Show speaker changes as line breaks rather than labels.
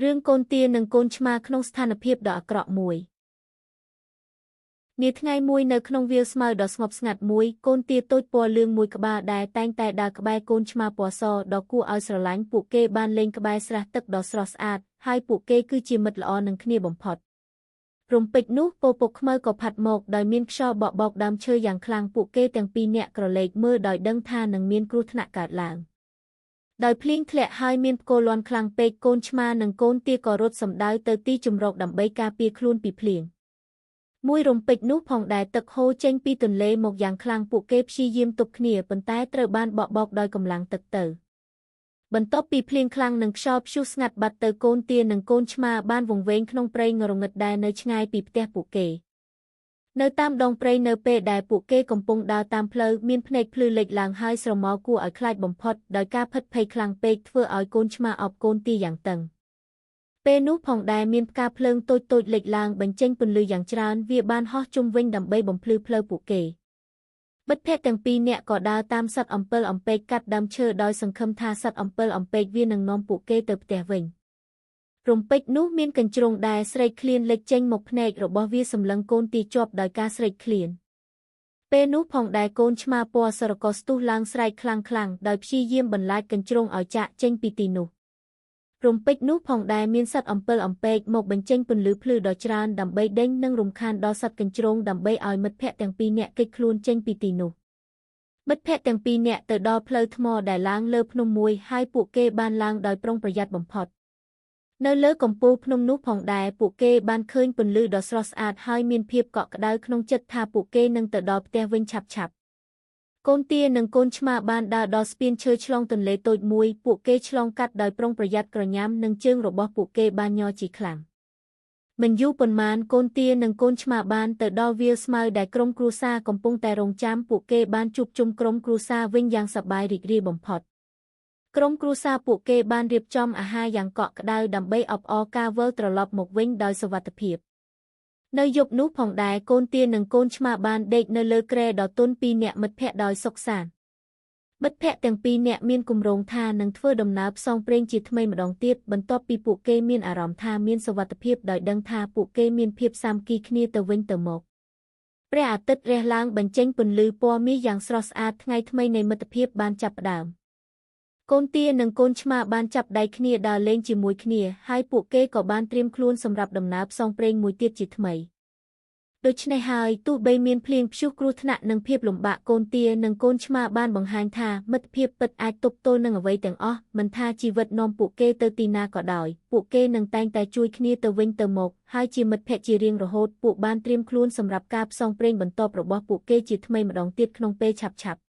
រឿងកូនទានិងកូនឆ្មាក្នុងស្ថានភាពដ៏អាក្រក់មួយនាថ្ងៃមួយនៅក្នុងវាលស្មៅដ៏ស្ងប់ស្ងាត់មួយកូនទាតូចពណ៌លឿងមួយក្បាលដែលតែងតែដើរក្បែរកូនឆ្មាពណ៌សដ៏គួរឲ្យស្រឡាញ់ពួកគេបានលេងក្បែរស្រះទឹកដ៏ស្រស់ស្អាតហើយពួកគេគឺជាមិត្តល្អនឹងគ្នាបំផុតរំពេចនោះពពកខ្មៅក៏ផាត់មកដោយមានខ្យល់បក់បោកដើមឈើយ៉ាងខ្លាំងពួកគេទាំងពីរនាក់ក្រឡេកមើលដោយដឹងថានឹងមានគ្រោះថ្នាក់កើតឡើងដោយភ្លៀងធ្លាក់ហើយមានផ្គរលាន់ខ្លាំងពេកកូនឆ្មានិងកូនទាក៏រត់សំដៅទៅទីជម្រកដើម្បីការពារខ្លួនពីភ្លៀងមួយរំពេចនោះផងដែរទឹកហូរចេញពីទន្លេមកយ៉ាងខ្លាំងពួកគេព្យាយាមទប់គ្នាប៉ុន្តែត្រូវបានបក់បោកដោយកម្លាំងទឹកទៅបន្ទាប់ពីភ្លៀងខ្លាំងនិងខ្យល់ព្យុះស្ងាត់បាត់ទៅកូនទានិងកូនឆ្មាបានវង្វេងក្នុងព្រៃងរងឹតដែលនៅឆ្ងាយពីផ្ទះពួកគេនៅតាមដងព្រៃនៅពេលដែលពួកគេកំពុងដើរតាមផ្លូវមានភ្នែកភ្លឺលេចឡើងហើយស្រមោលគួរឲ្យខ្លាចបំផុតដោយការភិតភ័យខ្លាំងពេកធ្វើឲ្យកូនឆ្មាអប់កូនទាយ៉ាងតឹងពេលនោះផងដែរមានផ្កាភ្លើងតូចៗលេចឡើងបញ្ចេញពន្លឺយ៉ាងច្រើនវាបានហោះជុំវិញដើម្បីបំភ្លឺផ្លូវពួកគេមិត្តភក្តិទាំងពីរនាក់ក៏ដើរតាមសត្វអំពិលអំពែកកាត់ដើមឈើដោយសង្ឃឹមថាសត្វអំពិលអំពែកវានឹងនាំពួកគេទៅផ្ទះវិញរំពេចនោះមានកញ្ជ្រោងដែលស្រែកឃ្លានលេចចេញមកភ្នែករបស់វាសម្លឹងកូនទាជាប់ដោយការស្រែកឃ្លានពេលនោះផងដែរកូនឆ្មាពណ៌សរកស្ទុះឡើងស្រែកខ្លាំងៗដោយព្យាយាមបន្លាចកញ្ជ្រោងឲ្យចាក់ចេញពីទីនោះរំពេចនោះផងដែរមានសត្វអំពិលអំពែកមកបញ្ចេញពន្លឺភ្លឺដ៏ច្រើនដើម្បីដេញនិងរំខានដល់សត្វកញ្ជ្រោងដើម្បីឲ្យមិត្តភក្តិទាំងពីរនាក់គេចខ្លួនចេញពីទីនោះមិត្តភក្តិទាំងពីរនាក់ទៅដល់ផ្លូវថ្មដែលឡើងលើភ្នំមួយហើយពួកគេបានឡើងដោយប្រុងប្រយ័ត្នបំផុតនៅលើកំពូលភ្នំនោះផងដែរពួកគេបានឃើញពន្លឺដ៏ស្រស់ស្អាតហើយមានភាពកក់ក្ដៅក្នុងចិត្តថាពួកគេនឹងទៅដល់ផ្ទះវិញឆាប់ៗកូនទានិងកូនឆ្មាបានដើរដល់ស្ពានឈើឆ្លងទន្លេតូចមួយពួកគេឆ្លងកាត់ដោយប្រុងប្រយ័ត្នក្រញ៉ាំនិងជើងរបស់ពួកគេបានញ័រជាខ្លាំងមិនយូរប៉ុន្មានកូនទានិងកូនឆ្មាបានទៅដល់វាលស្មៅដែលក្រុមគ្រួសារកំពុងតែរង់ចាំពួកគេបានជួបជុំក្រុមគ្រួសារវិញយ៉ាងសប្បាយរីករាយបំផុតក្រុមគ្រួសារពួកគេបានរៀបចំអាហារយ៉ាងកក់ក្ដៅដើម្បីអបអរការវិលត្រឡប់មកវិញដោយសុវត្ថិភាពនៅយប់នោះផងដែរកូនទានិងកូនឆ្មាបានដេកនៅលើគ្រែដ៏ទន់ពីរនាក់មិត្តភក្តិដោយសុខសាន្តមិត្តភក្តិទាំងពីរនាក់មានគម្រោងថានឹងធ្វើដំណើរផ្សងព្រេងជាថ្មីម្ដងទៀតបន្ទាប់ពីពួកគេមានអារម្មណ៍ថាមានសុវត្ថិភាពដោយដឹងថាពួកគេមានភាពសាមគ្គីគ្នាទៅវិញទៅមកព្រះអាទិត្យរះឡើងបញ្ចេញពន្លឺពណ៌មាសយ៉ាងស្រស់ស្អាតថ្ងៃថ្មីនៃមិត្តភាពបានចាប់ផ្ដើមកូនទានិងកូនឆ្មាបានចាប់ដៃគ្នាដើរលេងជាមួយគ្នាហើយពួកគេក៏បានត្រៀមខ្លួនសម្រាប់ដំណើរផ្សងព្រេងមួយទៀតជាថ្មីដូច្នេះហើយទោះបីមានភ្លៀងព្យុះគ្រោះថ្នាក់និងភាពលំបាកកូនទានិងកូនឆ្មាបានបង្ហាញថាមិត្តភាពពិតអាចទប់ទល់នឹងអ្វីទាំងអស់មិនថាជីវិតនាំពួកគេទៅទីណាក៏ដោយពួកគេនឹងតែងតែជួយគ្នាទៅវិញទៅមកហើយជាមិត្តភក្តិជារៀងរហូតពួកបានត្រៀមខ្លួនសម្រាប់ការផ្សងព្រេងបន្ទាប់របស់ពួកគេជាថ្មីម្ដងទៀតក្នុងពេលឆាប់ៗ